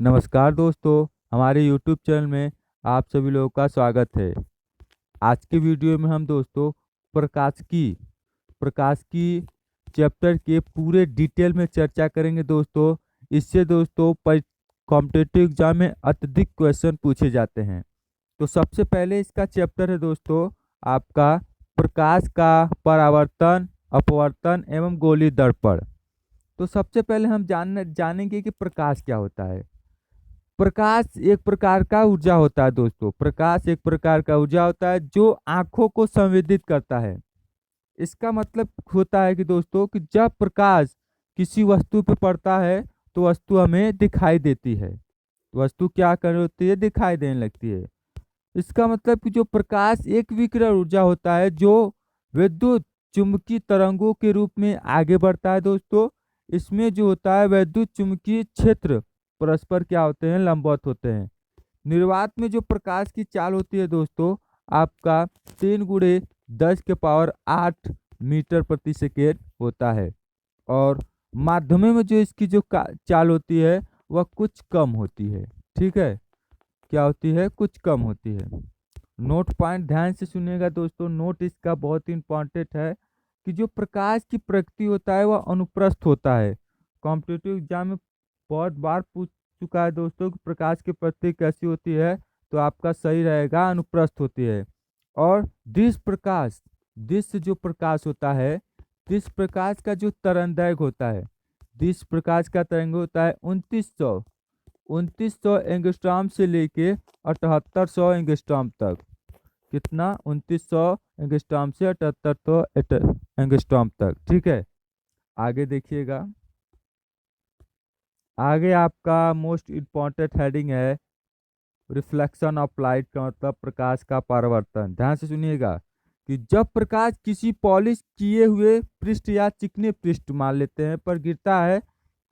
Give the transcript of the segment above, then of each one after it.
नमस्कार दोस्तों, हमारे YouTube चैनल में आप सभी लोगों का स्वागत है। आज के वीडियो में हम दोस्तों प्रकाश की चैप्टर के पूरे डिटेल में चर्चा करेंगे दोस्तों। इससे दोस्तों कॉम्पिटिटिव एग्जाम में अत्यधिक क्वेश्चन पूछे जाते हैं। तो सबसे पहले इसका चैप्टर है दोस्तों आपका प्रकाश का परावर्तन, अपवर्तन एवं गोलीय दर्पण। तो सबसे पहले हम जानेंगे कि प्रकाश क्या होता है। प्रकाश एक प्रकार का ऊर्जा होता है दोस्तों। प्रकाश एक प्रकार का ऊर्जा होता है जो आंखों को संवेदित करता है। इसका मतलब होता है कि दोस्तों कि जब प्रकाश किसी वस्तु पर पड़ता है तो वस्तु हमें दिखाई देती है। वस्तु क्या कर होती है, दिखाई देने लगती है। इसका मतलब कि जो प्रकाश एक विकिरण ऊर्जा होता है जो विद्युत चुंबकीय तरंगों के रूप में आगे बढ़ता है दोस्तों। इसमें जो होता है विद्युत चुंबकीय क्षेत्र परस्पर क्या होते हैं, लंबवत होते हैं। निर्वात में जो प्रकाश की चाल होती है दोस्तों आपका 3 × 10⁸ मीटर प्रति सेकेंड होता है। और माध्यम में जो इसकी जो चाल होती है वह कुछ कम होती है। ठीक है, क्या होती है, कुछ कम होती है। नोट पॉइंट ध्यान से सुनिएगा दोस्तों। नोट इसका बहुत ही इंपॉर्टेंट है कि जो प्रकाश की प्रकृति होता है वह अनुप्रस्थ होता है। कॉम्पिटिटिव एग्जाम में बहुत बार पूछ चुका है दोस्तों कि प्रकाश की प्रकृति कैसी होती है, तो आपका सही रहेगा अनुप्रस्थ होती है। और दृश्य जो प्रकाश होता है, दृश्य प्रकाश का जो तरंगदैर्घ्य होता है, दृश्य प्रकाश का तरंग होता है 2900 एंगस्ट्रॉम से लेके 7800 एंगस्ट्रॉम तक। कितना, 2900 एंगस्ट्रॉम से 7800 एंगस्ट्रॉम तक। ठीक है, आगे देखिएगा। आगे आपका मोस्ट इम्पॉर्टेंट हेडिंग है रिफ्लेक्शन ऑफ लाइट, का मतलब प्रकाश का परावर्तन। ध्यान से सुनिएगा कि जब प्रकाश किसी पॉलिश किए हुए पृष्ठ या चिकने पृष्ठ मान लेते हैं पर गिरता है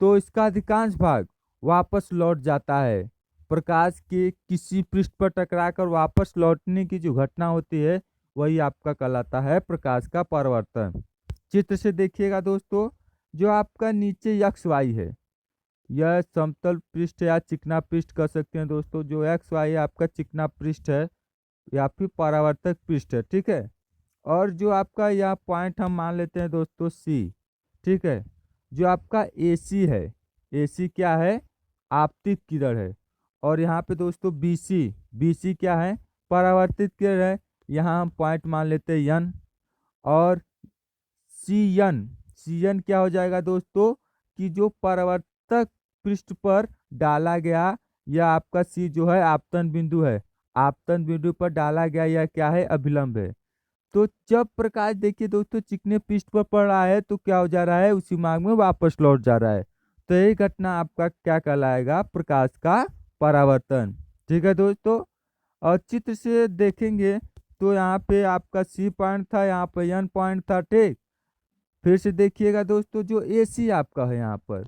तो इसका अधिकांश भाग वापस लौट जाता है। प्रकाश के किसी पृष्ठ पर टकराकर वापस लौटने की जो घटना होती है वही आपका कहलाता है प्रकाश का परावर्तन। चित्र से देखिएगा दोस्तों, जो आपका नीचे एक्स वाई है, यह समतल पृष्ठ या चिकना पृष्ठ कह सकते हैं दोस्तों। जो एक्स वाई आपका चिकना पृष्ठ है या फिर परावर्तक पृष्ठ है। ठीक है, और जो आपका यह पॉइंट हम मान लेते हैं दोस्तों सी। ठीक है, जो आपका ए सी है, ए सी क्या है, आपतित किरण है। और यहाँ पे दोस्तों बी सी क्या है, परावर्तित किरण है। यहाँ हम पॉइंट मान लेते हैं एन। और सी एन क्या हो जाएगा दोस्तों कि जो परावर्तक पृष्ठ पर डाला गया, यह आपका सी जो है आपतन बिंदु है। आपतन बिंदु पर डाला गया यह क्या है, अभिलंब है। तो जब प्रकाश देखिए दोस्तों चिकने पृष्ठ पर पड़ रहा है तो क्या हो जा रहा है, उसी मार्ग में वापस लौट जा रहा है। तो यही घटना आपका क्या कहलाएगा, प्रकाश का परावर्तन। ठीक है दोस्तों, और चित्र से देखेंगे तो यहाँ पे आपका सी पॉइंट था, यहाँ पे एन पॉइंट था। ठीक, फिर से देखिएगा दोस्तों, जो ए सी आपका है यहाँ पर,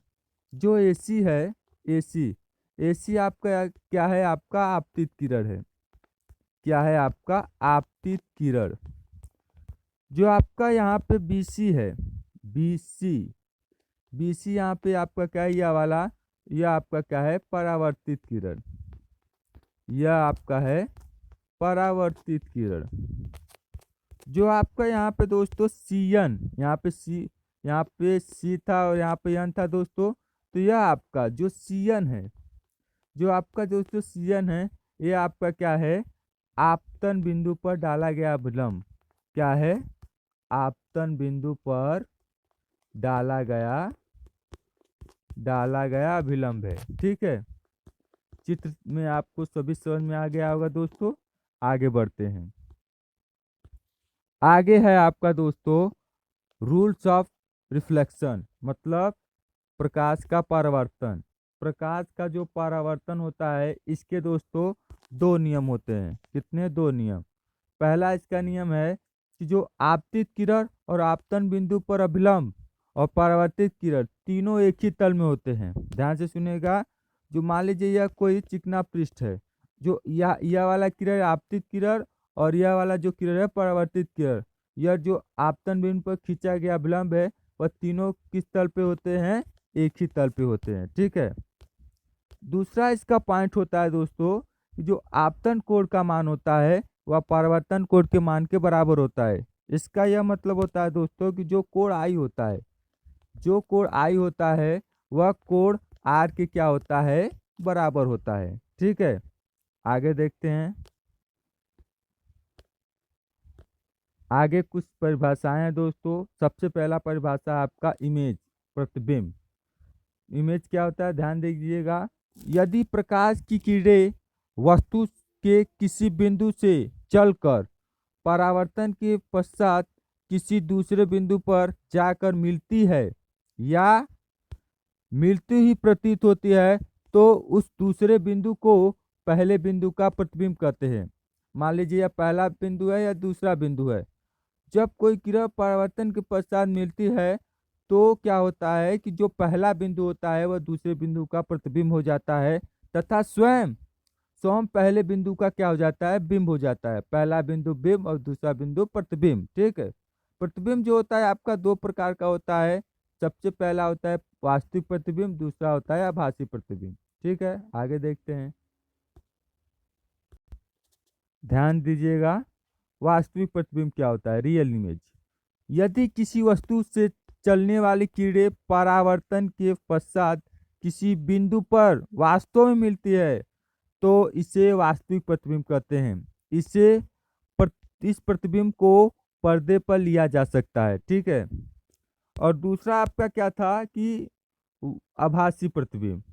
जो ए सी है, ए सी ए सी आपका क्या है, आपका आपतित किरण है। क्या है, आपका आपतित किरण। जो आपका यहाँ पे BC है, BC BC यहाँ पे आपका क्या है, यह वाला, यह आपका क्या है, परावर्तित किरण। यह आपका है परावर्तित किरण। जो आपका यहाँ पे दोस्तों CN, यहाँ पे C था और यहाँ पे N था दोस्तों। तो यह आपका जो CN है, जो आपका दोस्तों CN है, ये आपका क्या है, आपतन बिंदु पर डाला गया अभिलंब। क्या है, आपतन बिंदु पर डाला गया अभिलंब है। ठीक है, चित्र में आपको सभी समझ में आ गया होगा दोस्तों। आगे बढ़ते हैं। आगे है आपका दोस्तों रूल्स ऑफ रिफ्लेक्शन, मतलब प्रकाश का परावर्तन। प्रकाश का जो परावर्तन होता है इसके दोस्तों दो नियम होते हैं। कितने, दो नियम। पहला इसका नियम है कि जो आपतित किरण और आपतन बिंदु पर अभिलंब और परावर्तित किरण तीनों एक ही तल में होते हैं। ध्यान से सुनिएगा। जो मान लीजिए यह कोई चिकना पृष्ठ है, जो यह वाला किरण आपतित किरण और यह वाला जो किरण है परावर्तित किरण, यह जो आपतन बिंदु पर खींचा गया अभिलंब है वह तीनों किस तल पे होते हैं, एक ही तल पे होते हैं। ठीक है, दूसरा इसका पॉइंट होता है दोस्तों कि जो आपतन कोण का मान होता है वह परावर्तन कोण के मान के बराबर होता है। इसका यह मतलब होता है दोस्तों कि जो कोण आई होता है, जो कोण आई होता है वह कोण आर के क्या होता है, बराबर होता है। ठीक है, आगे देखते हैं। आगे कुछ परिभाषाएं हैं दोस्तों। सबसे पहला परिभाषा आपका इमेज, प्रतिबिंब। इमेज क्या होता है, ध्यान दीजिएगा। यदि प्रकाश की किरणें वस्तु के किसी बिंदु से चलकर परावर्तन के पश्चात किसी दूसरे बिंदु पर जाकर मिलती है या मिलती ही प्रतीत होती है तो उस दूसरे बिंदु को पहले बिंदु का प्रतिबिंब कहते हैं। मान लीजिए यह पहला बिंदु है या दूसरा बिंदु है। जब कोई किरण परावर्तन के पश्चात मिलती है तो क्या होता है कि जो पहला बिंदु होता है वह दूसरे बिंदु का प्रतिबिंब हो जाता है तथा स्वयं स्वयं पहले बिंदु का क्या हो जाता है, बिंब हो जाता है। पहला बिंदु बिंब और दूसरा बिंदु प्रतिबिंब। ठीक है, प्रतिबिंब जो होता है आपका दो प्रकार का होता है। सबसे पहला होता है वास्तविक प्रतिबिंब, दूसरा होता है आभासी प्रतिबिंब। ठीक है, आगे देखते हैं, ध्यान दीजिएगा। वास्तविक प्रतिबिंब क्या होता है, रियल इमेज। यदि किसी वस्तु से चलने वाली किरणें परावर्तन के पश्चात किसी बिंदु पर वास्तव में मिलती है तो इसे वास्तविक प्रतिबिंब कहते हैं। इसे इस प्रतिबिंब को पर्दे पर लिया जा सकता है। ठीक है, और दूसरा आपका क्या था कि आभासी प्रतिबिंब।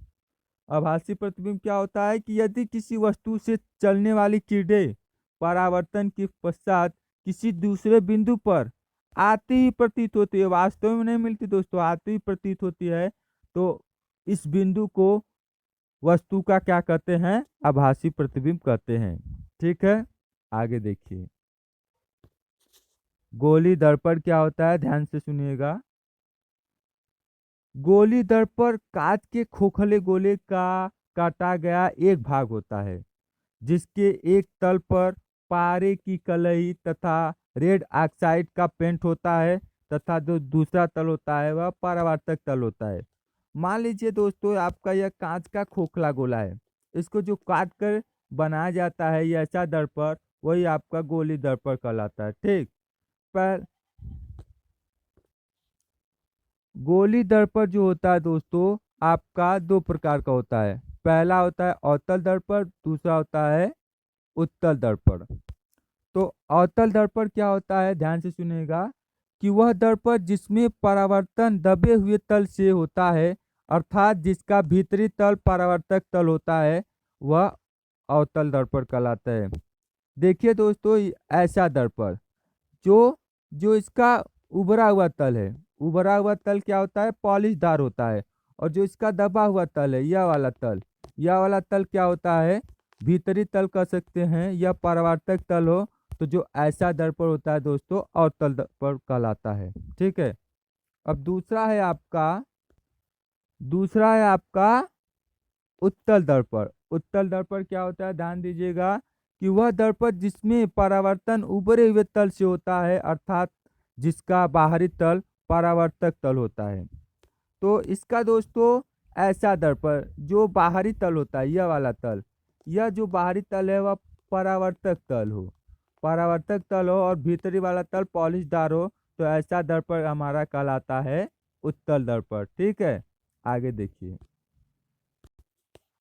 आभासी प्रतिबिंब क्या होता है कि यदि किसी वस्तु से चलने वाली किरणें परावर्तन के पश्चात किसी दूसरे बिंदु पर आती ही प्रतीत होती है, वास्तव में नहीं मिलती दोस्तों, आती ही प्रतीत होती है, तो इस बिंदु को वस्तु का क्या कहते हैं, आभासी प्रतिबिंब कहते हैं। ठीक है, आगे देखिए। गोली दर्पण क्या होता है, ध्यान से सुनिएगा। गोली दर्पण कांच के खोखले गोले का काटा गया एक भाग होता है जिसके एक तल पर पारे की कलई तथा रेड ऑक्साइड का पेंट होता है तथा जो दूसरा तल होता है वह परावर्तक तल होता है। मान लीजिए दोस्तों आपका यह कांच का खोखला गोला है, इसको जो काट कर बनाया जाता है ये ऐसा दर्पण, वही आपका गोली दर्पण कहलाता है। ठीक, पर गोली दर्पण जो होता है दोस्तों आपका दो प्रकार का होता है। पहला होता है अवतल दर्पण, दूसरा होता है उत्तल दर्पण। तो अवतल दर्पण क्या होता है, ध्यान से सुनिएगा, कि वह दर्पण जिसमें परावर्तन दबे हुए तल से होता है अर्थात जिसका भीतरी तल परावर्तक तल होता है वह अवतल दर्पण कहलाता है। देखिए दोस्तों ऐसा दर्पण जो जो इसका उभरा हुआ तल है, उभरा हुआ तल क्या होता है, पॉलिशदार होता है। और जो इसका दबा हुआ तल है यह वाला तल, यह वाला तल क्या होता है, भीतरी तल कह सकते हैं, यह परावर्तक तल हो तो जो ऐसा दर्पण होता है दोस्तों अवतल दर्पण कहलाता है। ठीक है, अब दूसरा है आपका उत्तल दर्पण। उत्तल दर्पण क्या होता है, ध्यान दीजिएगा कि वह दर्पण जिसमें परावर्तन उभरे हुए तल से होता है अर्थात जिसका बाहरी तल परावर्तक तल होता है। तो इसका दोस्तों ऐसा दर्पण जो बाहरी तल होता है, यह वाला तल, यह जो बाहरी तल है वह परावर्तक तल हो, परावर्तक तल हो और भीतरी वाला तल पॉलिशदार हो तो ऐसा दर्पण हमारा कहलाता है उत्तल दर्पण। ठीक है, आगे देखिए।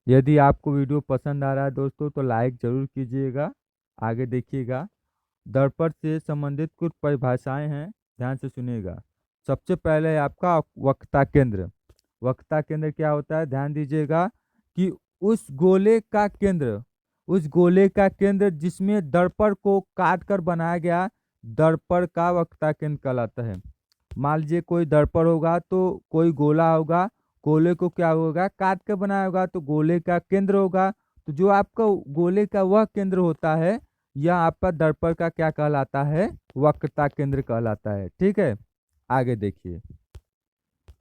यदि आपको वीडियो पसंद आ रहा है दोस्तों तो लाइक जरूर कीजिएगा। आगे देखिएगा, दर्पण से संबंधित कुछ परिभाषाएं हैं, ध्यान से सुनिएगा। सबसे पहले है आपका वक्रता केंद्र। वक्रता केंद्र क्या होता है, ध्यान दीजिएगा कि उस गोले का केंद्र जिसमें दर्पण को काट कर बनाया गया दर्पण का वक्रता केंद्र कहलाता है। मान लीजिए कोई दर्पण होगा तो कोई गोला होगा, गोले को क्या होगा, काट कर बनाया होगा तो गोले का केंद्र होगा। तो जो आपका गोले का वह केंद्र होता है यह आपका दर्पण का क्या कहलाता है, वक्रता केंद्र कहलाता है। ठीक है, आगे देखिए।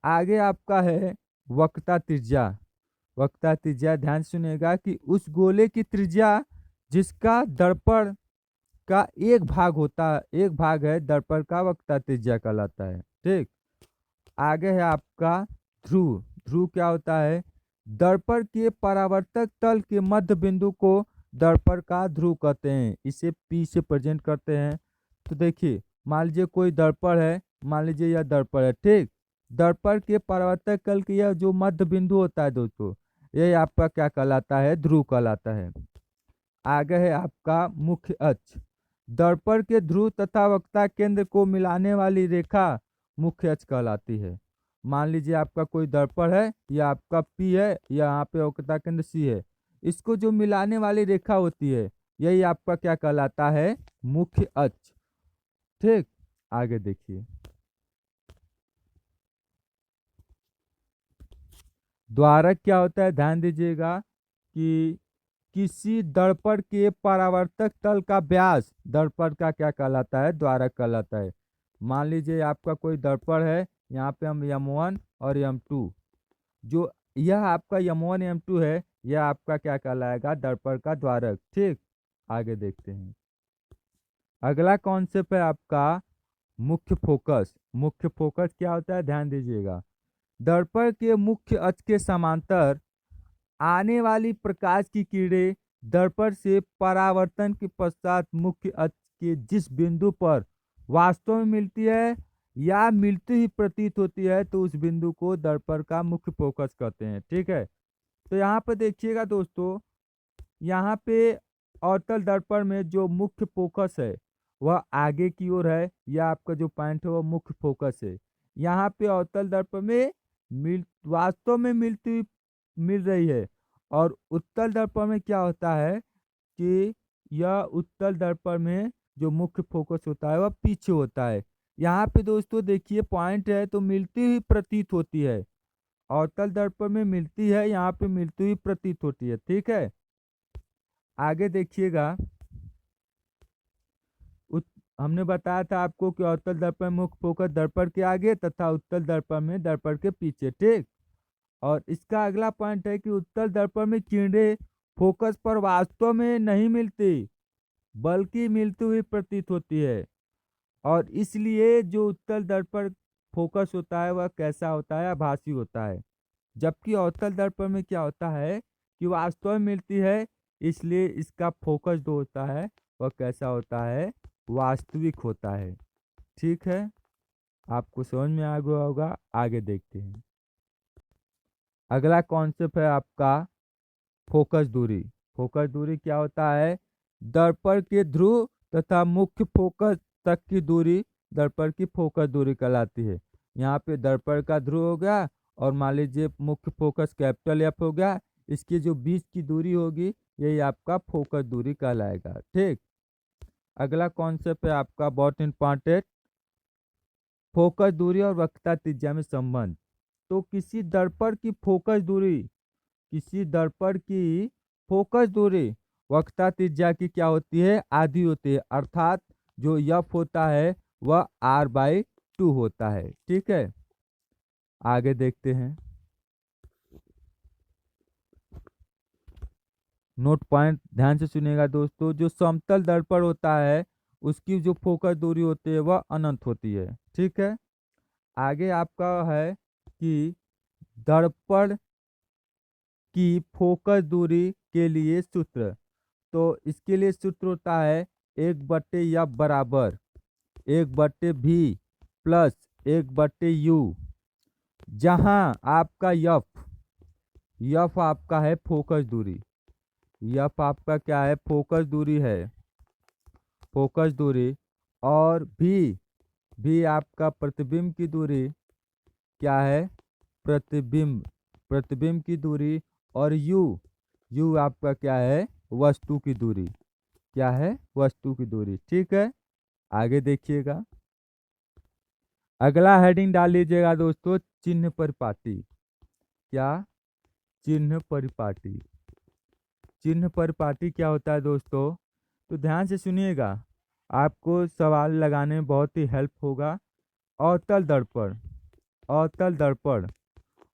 आगे आपका है वक्रता त्रिज्या। वक्रता त्रिज्या ध्यान सुनिएगा कि उस गोले की त्रिज्या जिसका दर्पण का एक भाग है दर्पण का वक्रता त्रिज्या कहलाता है। ठीक, आगे है आपका ध्रुव। ध्रुव क्या होता है, दर्पण के परावर्तक तल के मध्य बिंदु को दर्पण का ध्रुव कहते हैं। इसे P से प्रेजेंट करते हैं। तो देखिए, मान लीजिए कोई दर्पण है, मान लीजिए यह दर्पण है, ठीक। दर्पण के परावर्तक तल के यह जो मध्य बिंदु होता है दोस्तों, यह आपका क्या कहलाता है? ध्रुव कहलाता है। आगे है आपका मुख्य अक्ष। दर्पण के ध्रुव तथा वक्रता केंद्र को मिलाने वाली रेखा मुख्य अक्ष कहलाती है। मान लीजिए आपका कोई दर्पण है, या आपका P है, या यहाँ पे वक्रता केंद्र C है। इसको जो मिलाने वाली रेखा होती है, यही आपका क्या कहलाता है? मुख्य अक्ष, ठीक। आगे देखिए, द्वारक क्या होता है? ध्यान दीजिएगा कि किसी दर्पण के परावर्तक तल का व्यास दर्पण का क्या कहलाता है? द्वारक कहलाता है। मान लीजिए आपका कोई दर्पण है, यहाँ पे हम M1 और M2, जो यह आपका M1 M2 है, यह आपका क्या कहलाएगा? दर्पण का द्वारक, ठीक। आगे देखते हैं, अगला कॉन्सेप्ट है आपका मुख्य फोकस। मुख्य फोकस क्या होता है? ध्यान दीजिएगा, दर्पण के मुख्य अक्ष के समांतर आने वाली प्रकाश की किरणें दर्पण से परावर्तन के पश्चात मुख्य अक्ष के जिस बिंदु पर वास्तव में मिलती है या मिलती ही प्रतीत होती है, तो उस बिंदु को दर्पण का मुख्य फोकस कहते हैं, ठीक है। तो यहाँ पे देखिएगा दोस्तों, यहाँ पे अवतल दर्पण में जो मुख्य फोकस है वह आगे की ओर है, या आपका जो पॉइंट है वह मुख्य फोकस है। यहाँ पे अवतल दर्पण में वास्तव में मिल रही है। और उत्तल दर्पण में क्या होता है कि यह उत्तल दर्पण में जो मुख्य फोकस होता है वह पीछे होता है। यहाँ पे दोस्तों देखिए पॉइंट है तो मिलती हुई प्रतीत होती है, अवतल दर्पण में मिलती है, यहाँ पे मिलती हुई प्रतीत होती है, ठीक है। आगे देखिएगा, हमने बताया था आपको कि अवतल दर्पण में मुख्य फोकस दर्पण के आगे तथा उत्तल दर्पण में दर्पण के पीछे, ठीक। और इसका अगला पॉइंट है कि उत्तल दर्पण में किरणें फोकस पर वास्तव में नहीं मिलती, बल्कि मिलती हुई प्रतीत होती है। और इसलिए जो उत्तल दर्पण फोकस होता है वह कैसा होता है? आभासी होता है। जबकि अवतल दर्पण में क्या होता है कि वास्तव में मिलती है, इसलिए इसका फोकस जो होता है वह कैसा होता है? वास्तविक होता है, ठीक है। आपको समझ में आ गया होगा। आगे देखते हैं, अगला कॉन्सेप्ट है आपका फोकस दूरी। फोकस दूरी क्या होता है? दर्पण के ध्रुव तथा मुख्य फोकस तक की दूरी दर्पण की फोकस दूरी कहलाती है। यहाँ पे दर्पण का ध्रुव हो गया, और मान लीजिए मुख्य फोकस कैपिटल F हो गया, इसकी जो बीच की दूरी होगी यही आपका फोकस दूरी कहलाएगा, ठीक। अगला कॉन्सेप्ट है आपका बहुत इंपॉर्टेंट, फोकस दूरी और वक्रता त्रिज्या में संबंध। तो किसी दर्पण की फोकस दूरी, किसी दर्पण की फोकस दूरी वक्रता त्रिज्या की क्या होती है? आधी होती है, अर्थात जो F होता है वह R/2 होता है, ठीक है। आगे देखते हैं, नोट पॉइंट ध्यान से सुनिएगा दोस्तों। जो समतल दर्पण होता है उसकी जो फोकस दूरी होती है वह अनंत होती है, ठीक है। आगे आपका है कि दर्पण की फोकस दूरी के लिए सूत्र। तो इसके लिए सूत्र होता है 1/F बराबर 1/V प्लस 1/U, जहां आपका F आपका है फोकस दूरी। F आपका क्या है? फोकस दूरी है, फोकस दूरी। और भी आपका प्रतिबिंब की दूरी क्या है? प्रतिबिंब की दूरी। और U आपका क्या है? वस्तु की दूरी। क्या है? वस्तु की दूरी, ठीक है। आगे देखिएगा, अगला हेडिंग डाल लीजिएगा दोस्तों, चिन्ह परिपाटी। क्या? चिन्ह परिपाटी। चिन्ह परिपाटी क्या होता है दोस्तों? तो ध्यान से सुनिएगा, आपको सवाल लगाने में बहुत ही हेल्प होगा। अवतल दर्पण, अवतल दर्पण,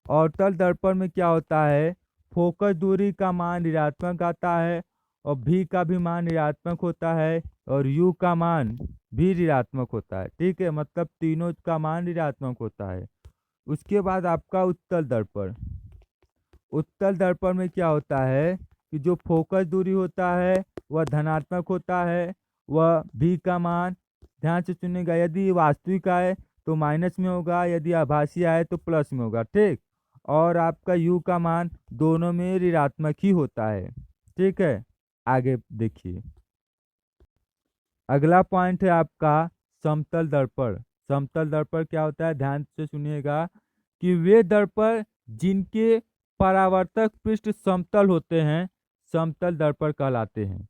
अवतल दर्पण में क्या होता है? फोकस दूरी का मान ऋणात्मक आता है, और V का भी मान ऋणात्मक होता है, और U का मान भी ऋणात्मक होता है, ठीक है। मतलब तीनों का मान ऋणात्मक होता है। उसके बाद आपका उत्तल दर्पण, उत्तल दर्पण में क्या होता है कि जो फोकस दूरी होता है वह धनात्मक होता है, वह भी का मान ध्यान से सुनिएगा, यदि वास्तविक आए तो माइनस में होगा, यदि आभासी आए तो प्लस में होगा, ठीक। और आपका यू का मान दोनों में ऋणात्मक ही होता है, ठीक है। आगे देखिए, अगला पॉइंट है आपका समतल दर्पण। समतल दर्पण क्या होता है, ध्यान से सुनिएगा कि वे दर्पण जिनके परावर्तक पृष्ठ समतल होते हैं समतल दर्पण कहलाते हैं।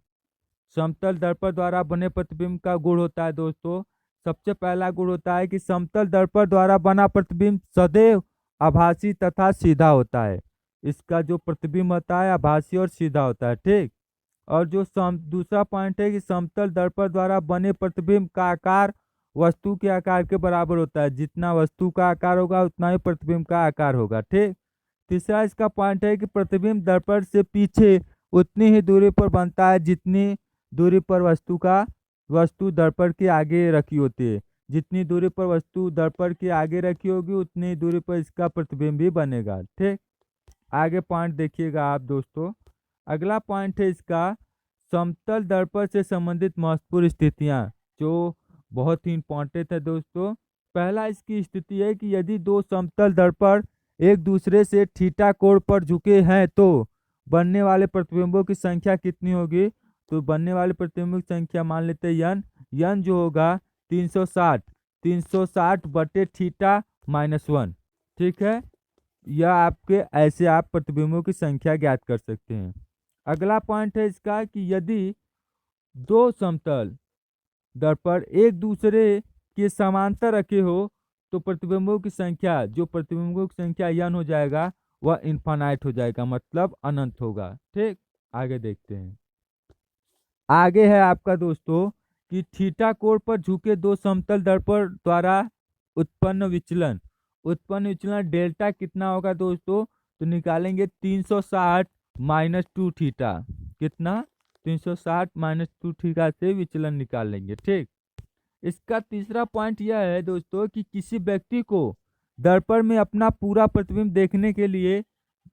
समतल दर्पण द्वारा बने प्रतिबिंब का गुण होता है दोस्तों, सबसे पहला गुण होता है कि समतल दर्पण द्वारा बना प्रतिबिंब सदैव आभासी तथा सीधा होता है। इसका जो प्रतिबिंब होता है आभासी और सीधा होता है, ठीक। और जो दूसरा पॉइंट है कि समतल दर्पण द्वारा बने प्रतिबिंब का आकार वस्तु के आकार के बराबर होता है, जितना वस्तु का आकार होगा उतना ही प्रतिबिंब का आकार होगा, ठीक। तीसरा इसका पॉइंट है कि प्रतिबिंब दर्पण से पीछे उतनी ही दूरी पर बनता है जितनी दूरी पर वस्तु दर्पण के आगे रखी होती है। जितनी दूरी पर वस्तु दर्पण के आगे रखी होगी उतनी ही दूरी पर इसका प्रतिबिंब भी बनेगा, ठीक। आगे पॉइंट देखिएगा आप दोस्तों, अगला पॉइंट है इसका समतल दर्पण से संबंधित महत्वपूर्ण स्थितियां, जो बहुत ही इंपॉर्टेंट है दोस्तों। पहला इसकी स्थिति है कि यदि दो समतल दर्पण एक दूसरे से थीटा कोण पर झुके हैं तो बनने वाले प्रतिबिंबों की संख्या कितनी होगी। तो बनने वाले प्रतिबिंबों की संख्या मान लेते हैं यन जो होगा 360 बटे थीटा -1, ठीक है। यह आपके ऐसे आप प्रतिबिंबों की संख्या ज्ञात कर सकते हैं। अगला पॉइंट है इसका कि यदि दो समतल दर्पण एक दूसरे के समांतर रखे हो तो प्रतिबिंबों की संख्या जो प्रतिबिंबों की संख्या यन हो जाएगा वह इनफाइनाइट हो जाएगा, मतलब अनंत होगा, ठीक। आगे देखते हैं, आगे है आपका दोस्तों कि थीटा कोण पर झुके दो समतल दर्पण द्वारा उत्पन्न विचलन डेल्टा कितना होगा दोस्तों। तो निकालेंगे 360 -2 थीटा, कितना 360 -2 थीटा से विचलन निकाल लेंगे, ठीक। इसका तीसरा पॉइंट यह है दोस्तों कि किसी व्यक्ति को दर्पण में अपना पूरा प्रतिबिंब देखने के लिए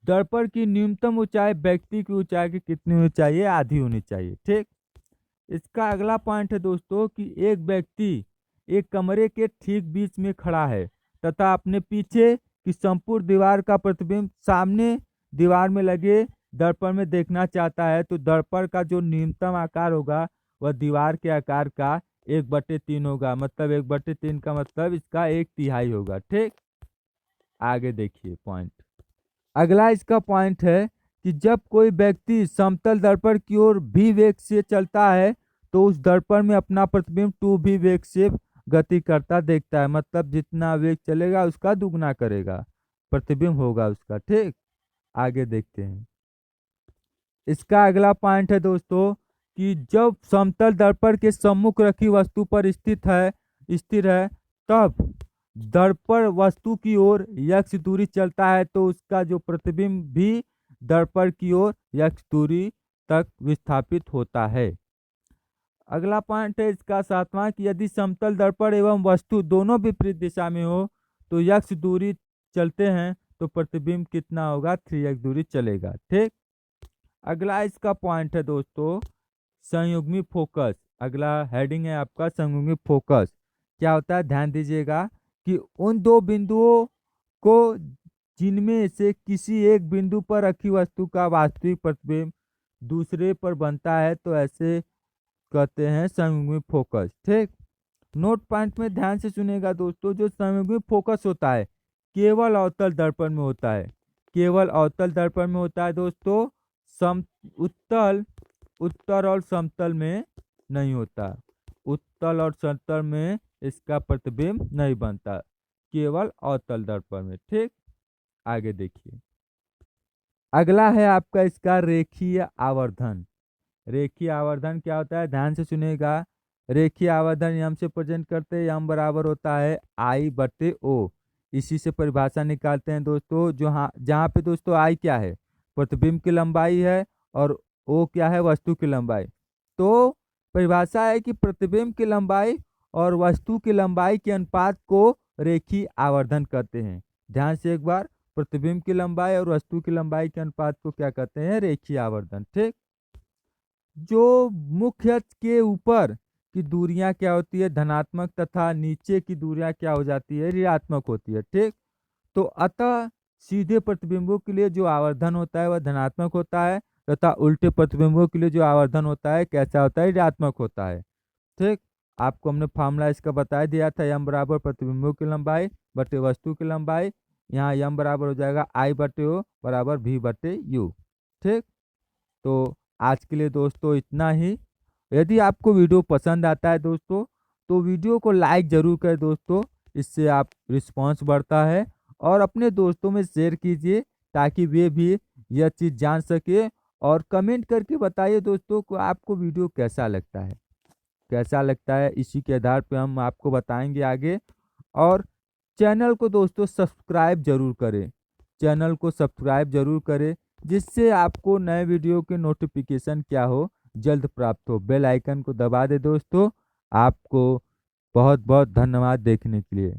दर्पण की न्यूनतम ऊंचाई व्यक्ति की ऊंचाई की कितनी होनी चाहिए, आधी होनी चाहिए, ठीक। इसका अगला पॉइंट है दोस्तों कि एक व्यक्ति एक कमरे के ठीक बीच में खड़ा है तथा अपने पीछे की संपूर्ण दीवार का प्रतिबिंब सामने दीवार में लगे दर्पण में देखना चाहता है, तो दर्पण का जो न्यूनतम आकार होगा वह दीवार के आकार का 1/3 होगा, मतलब 1/3 का मतलब इसका 1/3 होगा, ठीक। आगे देखिए पॉइंट, अगला इसका पॉइंट है कि जब कोई व्यक्ति समतल दर्पण की ओर भी वेग से चलता है तो उस दर्पण में अपना प्रतिबिंब 2v वेग से गति करता देखता है, मतलब जितना वेग चलेगा उसका दुगना करेगा प्रतिबिंब होगा उसका, ठीक। आगे देखते हैं, इसका अगला पॉइंट है दोस्तों कि जब समतल दर्पण के सम्मुख रखी वस्तु पर स्थिर है तब दर्पण वस्तु की ओर x दूरी चलता है तो उसका जो प्रतिबिंब भी दर्पण की ओर x दूरी तक विस्थापित होता है। अगला पॉइंट है इसका सातवां कि यदि समतल दर्पण एवं वस्तु दोनों विपरीत दिशा में हो तो x दूरी चलते हैं तो प्रतिबिंब कितना होगा, 3x दूरी चलेगा, ठीक। अगला इसका पॉइंट है दोस्तों संयुग्मी फोकस। अगला हेडिंग है आपका संयुग्मी फोकस। क्या होता है, ध्यान दीजिएगा कि उन दो बिंदुओं को जिनमें से किसी एक बिंदु पर रखी वस्तु का वास्तविक प्रतिबिंब दूसरे पर बनता है तो ऐसे कहते हैं संयुग्मी फोकस, ठीक। नोट पॉइंट में ध्यान से सुनिएगा दोस्तों, जो संयुग्मी फोकस होता है केवल अवतल दर्पण में होता है, केवल अवतल दर्पण में होता है दोस्तों, उत्तर और समतल में नहीं होता, उत्तल और समतल में इसका प्रतिबिंब नहीं बनता, केवल अवतल दर्पण में, ठीक। आगे देखिए, अगला है आपका इसका रेखीय आवर्धन। रेखीय आवर्धन क्या होता है, ध्यान से सुनिएगा। रेखीय आवर्धन यम से प्रेजेंट करते हैं, यम बराबर होता है I/O। इसी से परिभाषा निकालते हैं दोस्तों, जहाँ पे दोस्तों I क्या है, प्रतिबिंब की लंबाई है, और O क्या है, वस्तु की लंबाई। तो परिभाषा है कि प्रतिबिंब की लंबाई और वस्तु की लंबाई के अनुपात को रेखीय आवर्धन कहते हैं। ध्यान से एक बार, प्रतिबिंब की लंबाई और वस्तु की लंबाई के अनुपात को क्या कहते हैं? रेखीय आवर्धन। ठीक। जो मुख्य अक्ष के ऊपर की दूरियां क्या होती है? धनात्मक, तथा नीचे की दूरियां क्या हो जाती है? ऋणात्मक होती है। ठीक। तो अतः सीधे प्रतिबिंबों के लिए जो आवर्धन होता है वह धनात्मक होता है, तथा उल्टे प्रतिबिंबों के लिए जो आवर्धन होता है कैसा होता है? ऋणात्मक होता है। ठीक। आपको हमने फॉर्मूला इसका बता दिया था, यम बराबर प्रतिबिंबों की लंबाई बटे वस्तु की लंबाई। यहाँ यम बराबर हो जाएगा आई बटे ओ बराबर भी बटे यू। ठीक। तो आज के लिए दोस्तों इतना ही। यदि आपको वीडियो पसंद आता है दोस्तों, तो वीडियो को लाइक जरूर करें दोस्तों, इससे आप रिस्पांस बढ़ता है। और अपने दोस्तों में शेयर कीजिए ताकि वे भी यह चीज़ जान सके। और कमेंट करके बताइए दोस्तों को आपको वीडियो कैसा लगता है, कैसा लगता है। इसी के आधार पे हम आपको बताएंगे आगे। और चैनल को दोस्तों सब्सक्राइब जरूर करें, चैनल को सब्सक्राइब जरूर करें, जिससे आपको नए वीडियो के नोटिफिकेशन क्या हो? जल्द प्राप्त हो। बेल आइकन को दबा दे दोस्तों। आपको बहुत बहुत धन्यवाद देखने के लिए।